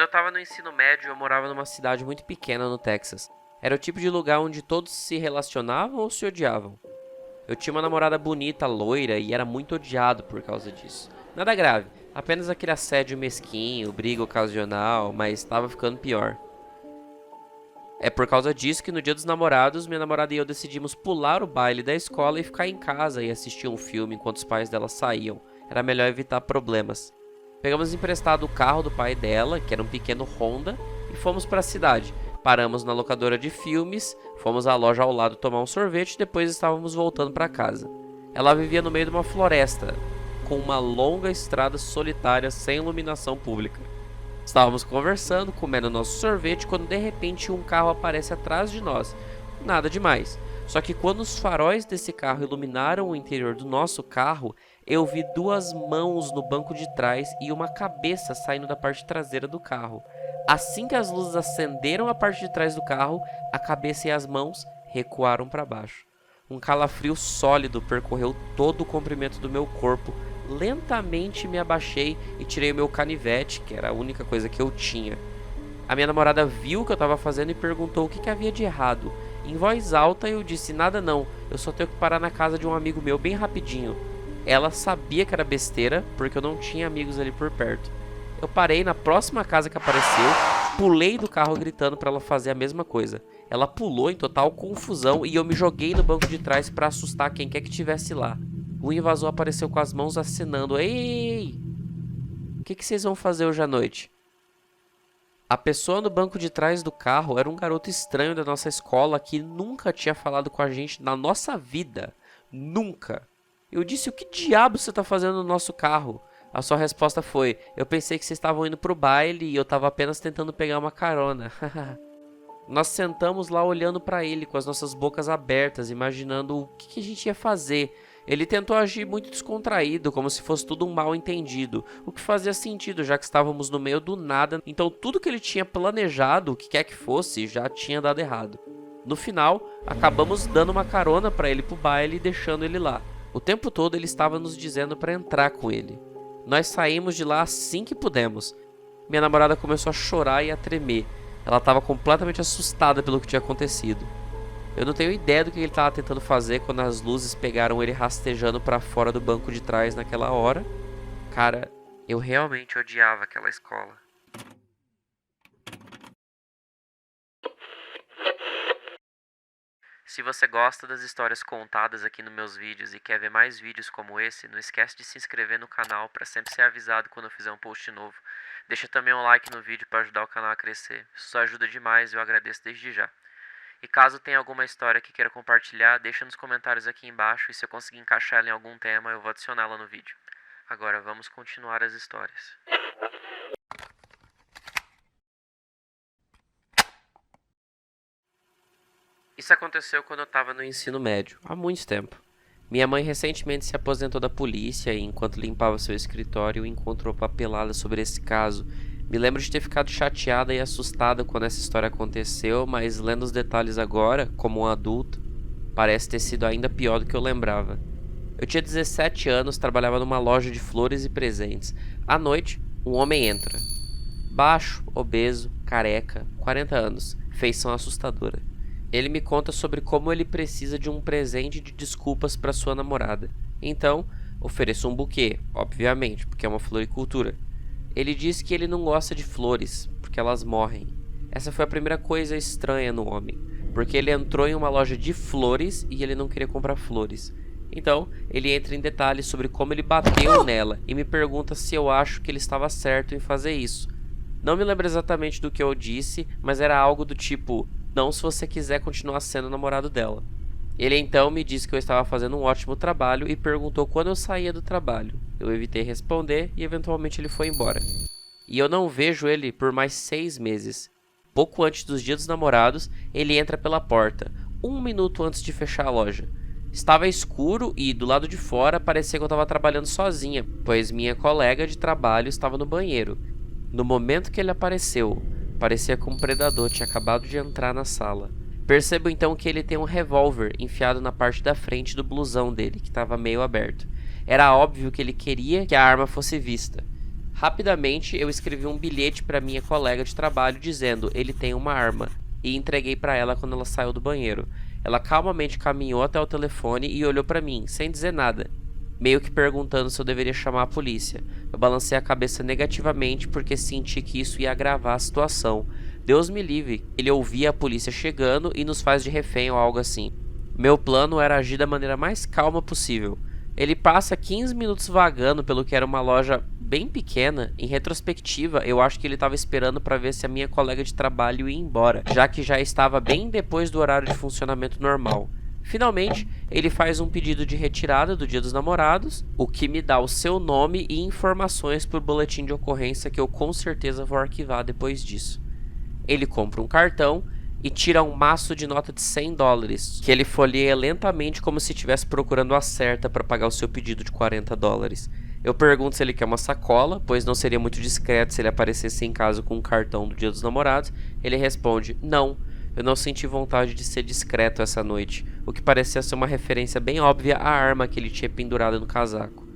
Quando eu tava no ensino médio, eu morava numa cidade muito pequena no Texas. Era o tipo de lugar onde todos se relacionavam ou se odiavam. Eu tinha uma namorada bonita, loira, e era muito odiado por causa disso. Nada grave, apenas aquele assédio mesquinho, briga ocasional, mas estava ficando pior. É por causa disso que no dia dos namorados, minha namorada e eu decidimos pular o baile da escola e ficar em casa e assistir um filme enquanto os pais dela saíam. Era melhor evitar problemas. Pegamos emprestado o carro do pai dela, que era um pequeno Honda, e fomos para a cidade. Paramos na locadora de filmes, fomos à loja ao lado tomar um sorvete e depois estávamos voltando para casa. Ela vivia no meio de uma floresta, com uma longa estrada solitária sem iluminação pública. Estávamos conversando, comendo nosso sorvete, quando de repente um carro aparece atrás de nós. Nada demais. Só que quando os faróis desse carro iluminaram o interior do nosso carro, eu vi duas mãos no banco de trás e uma cabeça saindo da parte traseira do carro. Assim que as luzes acenderam a parte de trás do carro, a cabeça e as mãos recuaram para baixo. Um calafrio sólido percorreu todo o comprimento do meu corpo. Lentamente me abaixei e tirei o meu canivete, que era a única coisa que eu tinha. A minha namorada viu o que eu estava fazendo e perguntou o que havia de errado. Em voz alta eu disse: nada não, eu só tenho que parar na casa de um amigo meu bem rapidinho. Ela sabia que era besteira, porque eu não tinha amigos ali por perto. Eu parei na próxima casa que apareceu, pulei do carro gritando para ela fazer a mesma coisa. Ela pulou em total confusão e eu me joguei no banco de trás para assustar quem quer que estivesse lá. O invasor apareceu com as mãos acenando. Ei! O que vocês vão fazer hoje à noite? A pessoa no banco de trás do carro era um garoto estranho da nossa escola que nunca tinha falado com a gente na nossa vida. Nunca. Eu disse: o que diabo você está fazendo no nosso carro? A sua resposta foi: eu pensei que vocês estavam indo pro baile e eu estava apenas tentando pegar uma carona. Nós sentamos lá olhando para ele com as nossas bocas abertas, imaginando o que a gente ia fazer. Ele tentou agir muito descontraído, como se fosse tudo um mal entendido, o que fazia sentido, já que estávamos no meio do nada, então tudo que ele tinha planejado, o que quer que fosse, já tinha dado errado. No final, acabamos dando uma carona para ele pro baile e deixando ele lá. O tempo todo ele estava nos dizendo para entrar com ele. Nós saímos de lá assim que pudemos. Minha namorada começou a chorar e a tremer. Ela estava completamente assustada pelo que tinha acontecido. Eu não tenho ideia do que ele estava tentando fazer quando as luzes pegaram ele rastejando para fora do banco de trás naquela hora. Cara, eu realmente odiava aquela escola. Se você gosta das histórias contadas aqui nos meus vídeos e quer ver mais vídeos como esse, não esquece de se inscrever no canal para sempre ser avisado quando eu fizer um post novo. Deixa também um like no vídeo para ajudar o canal a crescer. Isso ajuda demais e eu agradeço desde já. E caso tenha alguma história que queira compartilhar, deixa nos comentários aqui embaixo e se eu conseguir encaixar ela em algum tema, eu vou adicioná-la no vídeo. Agora vamos continuar as histórias. Isso aconteceu quando eu estava no ensino médio, há muito tempo. Minha mãe recentemente se aposentou da polícia e, enquanto limpava seu escritório, encontrou papelada sobre esse caso. Me lembro de ter ficado chateada e assustada quando essa história aconteceu, mas lendo os detalhes agora, como um adulto, parece ter sido ainda pior do que eu lembrava. Eu tinha 17 anos, trabalhava numa loja de flores e presentes. À noite, um homem entra. Baixo, obeso, careca, 40 anos, feição assustadora. Ele me conta sobre como ele precisa de um presente de desculpas para sua namorada. Então, ofereço um buquê, obviamente, porque é uma floricultura. Ele diz que ele não gosta de flores, porque elas morrem. Essa foi a primeira coisa estranha no homem, porque ele entrou em uma loja de flores e ele não queria comprar flores. Então, ele entra em detalhes sobre como ele bateu nela e me pergunta se eu acho que ele estava certo em fazer isso. Não me lembro exatamente do que eu disse, mas era algo do tipo: não se você quiser continuar sendo namorado dela. Ele então me disse que eu estava fazendo um ótimo trabalho e perguntou quando eu saía do trabalho. Eu evitei responder e eventualmente ele foi embora. E eu não vejo ele por mais 6 meses. Pouco antes dos dias dos namorados, ele entra pela porta, 1 minuto antes de fechar a loja. Estava escuro e do lado de fora parecia que eu estava trabalhando sozinha, pois minha colega de trabalho estava no banheiro. No momento que ele apareceu, parecia que um predador tinha acabado de entrar na sala. Percebo então que ele tem um revólver enfiado na parte da frente do blusão dele, que estava meio aberto. Era óbvio que ele queria que a arma fosse vista. Rapidamente, eu escrevi um bilhete para minha colega de trabalho dizendo: ele tem uma arma, e entreguei para ela quando ela saiu do banheiro. Ela calmamente caminhou até o telefone e olhou para mim, sem dizer nada, meio que perguntando se eu deveria chamar a polícia. Eu balancei a cabeça negativamente porque senti que isso ia agravar a situação. Deus me livre, ele ouvia a polícia chegando e nos faz de refém ou algo assim. Meu plano era agir da maneira mais calma possível. Ele passa 15 minutos vagando pelo que era uma loja bem pequena. Em retrospectiva, eu acho que ele estava esperando para ver se a minha colega de trabalho ia embora, já que já estava bem depois do horário de funcionamento normal. Finalmente, ele faz um pedido de retirada do Dia dos Namorados, o que me dá o seu nome e informações por boletim de ocorrência que eu com certeza vou arquivar depois disso. Ele compra um cartão e tira um maço de nota de $100, que ele folheia lentamente como se estivesse procurando a certa para pagar o seu pedido de $40. Eu pergunto se ele quer uma sacola, pois não seria muito discreto se ele aparecesse em casa com um cartão do Dia dos Namorados. Ele responde: não, eu não senti vontade de ser discreto essa noite, o que parecia ser uma referência bem óbvia à arma que ele tinha pendurada no casaco.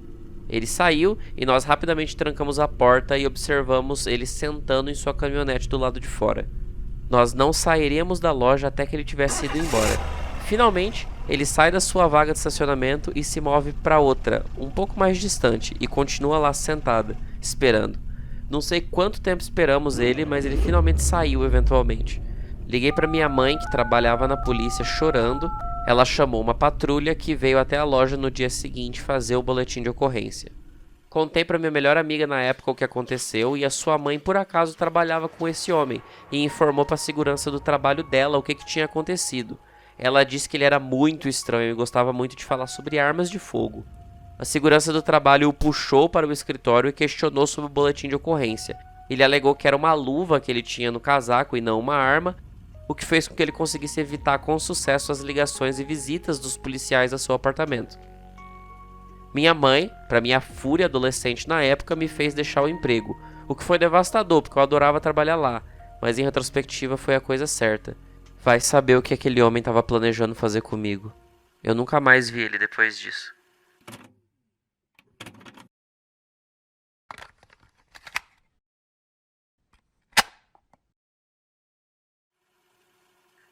Ele saiu e nós rapidamente trancamos a porta e observamos ele sentando em sua caminhonete do lado de fora. Nós não sairíamos da loja até que ele tivesse ido embora. Finalmente, ele sai da sua vaga de estacionamento e se move para outra, um pouco mais distante, e continua lá sentada, esperando. Não sei quanto tempo esperamos ele, mas ele finalmente saiu eventualmente. Liguei para minha mãe, que trabalhava na polícia, chorando. Ela chamou uma patrulha que veio até a loja no dia seguinte fazer o boletim de ocorrência. Contei para minha melhor amiga na época o que aconteceu e a sua mãe por acaso trabalhava com esse homem e informou para a segurança do trabalho dela o que tinha acontecido. Ela disse que ele era muito estranho e gostava muito de falar sobre armas de fogo. A segurança do trabalho o puxou para o escritório e questionou sobre o boletim de ocorrência. Ele alegou que era uma luva que ele tinha no casaco e não uma arma, o que fez com que ele conseguisse evitar com sucesso as ligações e visitas dos policiais a seu apartamento. Minha mãe, para minha fúria adolescente na época, me fez deixar o emprego, o que foi devastador porque eu adorava trabalhar lá, mas em retrospectiva foi a coisa certa. Vai saber o que aquele homem estava planejando fazer comigo. Eu nunca mais vi ele depois disso.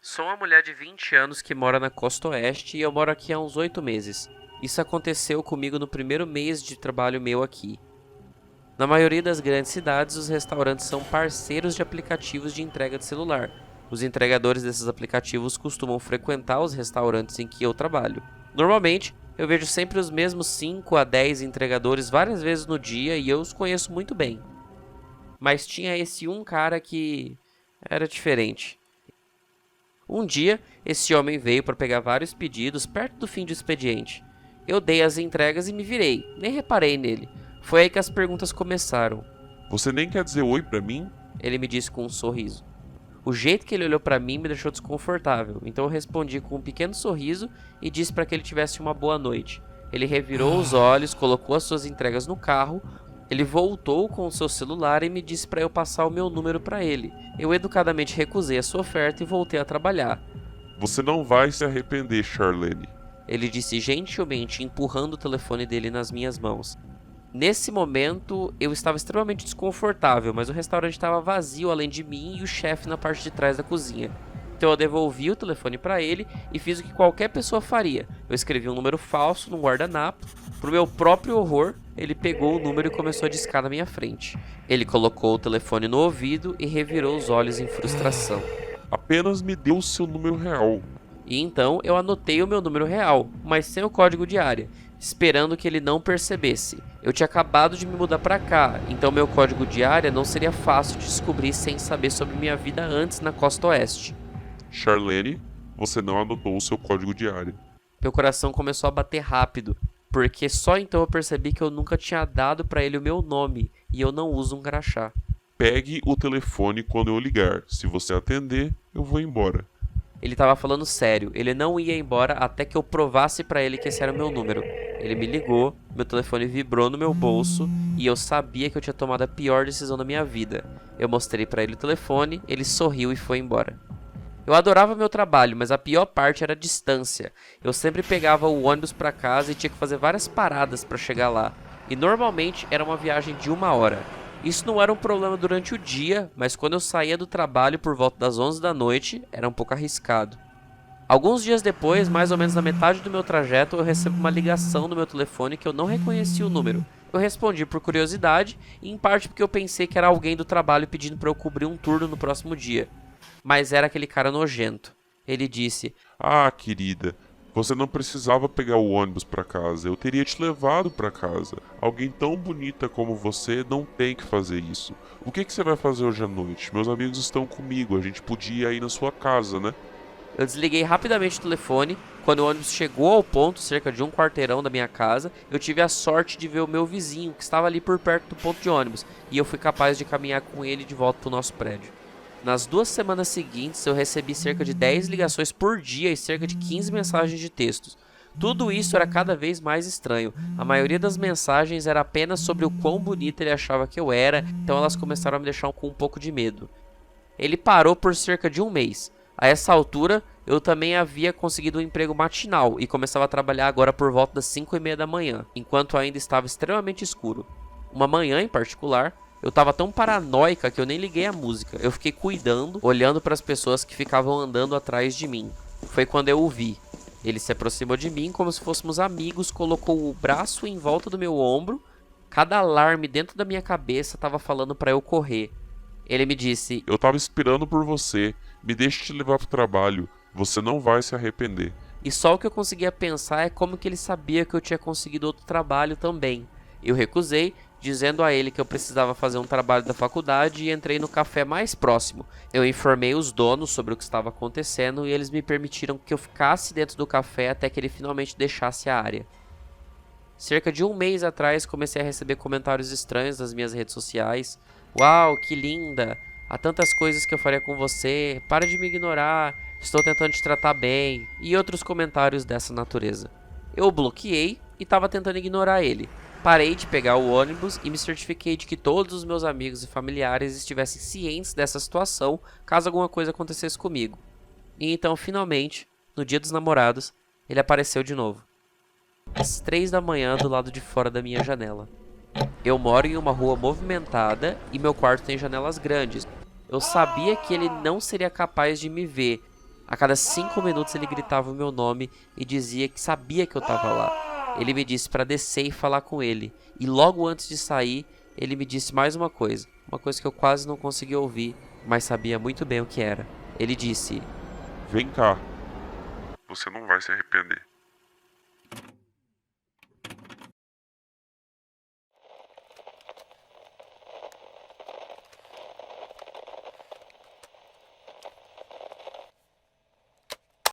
Sou uma mulher de 20 anos que mora na costa oeste e eu moro aqui há uns 8 meses. Isso aconteceu comigo no primeiro mês de trabalho meu aqui. Na maioria das grandes cidades, os restaurantes são parceiros de aplicativos de entrega de celular. Os entregadores desses aplicativos costumam frequentar os restaurantes em que eu trabalho. Normalmente, eu vejo sempre os mesmos 5 a 10 entregadores várias vezes no dia e eu os conheço muito bem. Mas tinha esse um cara que era diferente. Um dia, esse homem veio para pegar vários pedidos perto do fim do expediente. Eu dei as entregas e me virei, nem reparei nele. Foi aí que as perguntas começaram. Você nem quer dizer oi pra mim? Ele me disse com um sorriso. O jeito que ele olhou pra mim me deixou desconfortável, então eu respondi com um pequeno sorriso e disse para que ele tivesse uma boa noite. Ele revirou os olhos, colocou as suas entregas no carro, ele voltou com o seu celular e me disse para eu passar o meu número para ele. Eu educadamente recusei a sua oferta e voltei a trabalhar. Você não vai se arrepender, Charlene. Ele disse gentilmente, empurrando o telefone dele nas minhas mãos. Nesse momento, eu estava extremamente desconfortável, mas o restaurante estava vazio além de mim e o chefe na parte de trás da cozinha. Então eu devolvi o telefone para ele e fiz o que qualquer pessoa faria. Eu escrevi um número falso num guardanapo. Pro meu próprio horror, ele pegou o número e começou a discar na minha frente. Ele colocou o telefone no ouvido e revirou os olhos em frustração. Apenas me dê o seu número real. E então eu anotei o meu número real, mas sem o código de área, esperando que ele não percebesse. Eu tinha acabado de me mudar pra cá, então meu código de área não seria fácil de descobrir sem saber sobre minha vida antes na costa oeste. Charlene, você não anotou o seu código de área. Meu coração começou a bater rápido, porque só então eu percebi que eu nunca tinha dado pra ele o meu nome, e eu não uso um crachá. Pegue o telefone quando eu ligar. Se você atender, eu vou embora. Ele estava falando sério, ele não ia embora até que eu provasse pra ele que esse era o meu número. Ele me ligou, meu telefone vibrou no meu bolso e eu sabia que eu tinha tomado a pior decisão da minha vida. Eu mostrei pra ele o telefone, ele sorriu e foi embora. Eu adorava meu trabalho, mas a pior parte era a distância. Eu sempre pegava o ônibus pra casa e tinha que fazer várias paradas pra chegar lá. E normalmente era uma viagem de 1 hora. Isso não era um problema durante o dia, mas quando eu saía do trabalho por volta das 11 da noite, era um pouco arriscado. Alguns dias depois, mais ou menos na metade do meu trajeto, eu recebo uma ligação no meu telefone que eu não reconheci o número. Eu respondi por curiosidade e em parte porque eu pensei que era alguém do trabalho pedindo para eu cobrir um turno no próximo dia. Mas era aquele cara nojento. Ele disse: Ah, querida, você não precisava pegar o ônibus para casa. Eu teria te levado para casa. Alguém tão bonita como você não tem que fazer isso. O que você vai fazer hoje à noite? Meus amigos estão comigo. A gente podia ir na sua casa, né? Eu desliguei rapidamente o telefone. Quando o ônibus chegou ao ponto, cerca de um quarteirão da minha casa, eu tive a sorte de ver o meu vizinho, que estava ali por perto do ponto de ônibus, e eu fui capaz de caminhar com ele de volta para o nosso prédio. Nas 2 semanas seguintes, eu recebi cerca de 10 ligações por dia e cerca de 15 mensagens de textos. Tudo isso era cada vez mais estranho. A maioria das mensagens era apenas sobre o quão bonita ele achava que eu era, então elas começaram a me deixar com um pouco de medo. Ele parou por cerca de um mês. A essa altura, eu também havia conseguido um emprego matinal e começava a trabalhar agora por volta das 5:30 da manhã, enquanto ainda estava extremamente escuro. Uma manhã em particular, eu estava tão paranoica que eu nem liguei a música. Eu fiquei cuidando, olhando para as pessoas que ficavam andando atrás de mim. Foi quando eu o vi. Ele se aproximou de mim como se fôssemos amigos, colocou o braço em volta do meu ombro. Cada alarme dentro da minha cabeça estava falando para eu correr. Ele me disse: Eu tava esperando por você. Me deixe te levar pro trabalho. Você não vai se arrepender. E só o que eu conseguia pensar é como que ele sabia que eu tinha conseguido outro trabalho também. Eu recusei, dizendo a ele que eu precisava fazer um trabalho da faculdade e entrei no café mais próximo. Eu informei os donos sobre o que estava acontecendo e eles me permitiram que eu ficasse dentro do café até que ele finalmente deixasse a área. Cerca de um mês atrás comecei a receber comentários estranhos nas minhas redes sociais. Uau, que linda! Há tantas coisas que eu faria com você, para de me ignorar, estou tentando te tratar bem, e outros comentários dessa natureza. Eu o bloqueei e estava tentando ignorar ele. Parei de pegar o ônibus e me certifiquei de que todos os meus amigos e familiares estivessem cientes dessa situação caso alguma coisa acontecesse comigo. E então, finalmente, no dia dos namorados, ele apareceu de novo. Às 3 da manhã do lado de fora da minha janela. Eu moro em uma rua movimentada e meu quarto tem janelas grandes. Eu sabia que ele não seria capaz de me ver. A cada 5 minutos ele gritava o meu nome e dizia que sabia que eu estava lá. Ele me disse para descer e falar com ele. E logo antes de sair, ele me disse mais uma coisa que eu quase não consegui ouvir, mas sabia muito bem o que era. Ele disse: Vem cá. Você não vai se arrepender.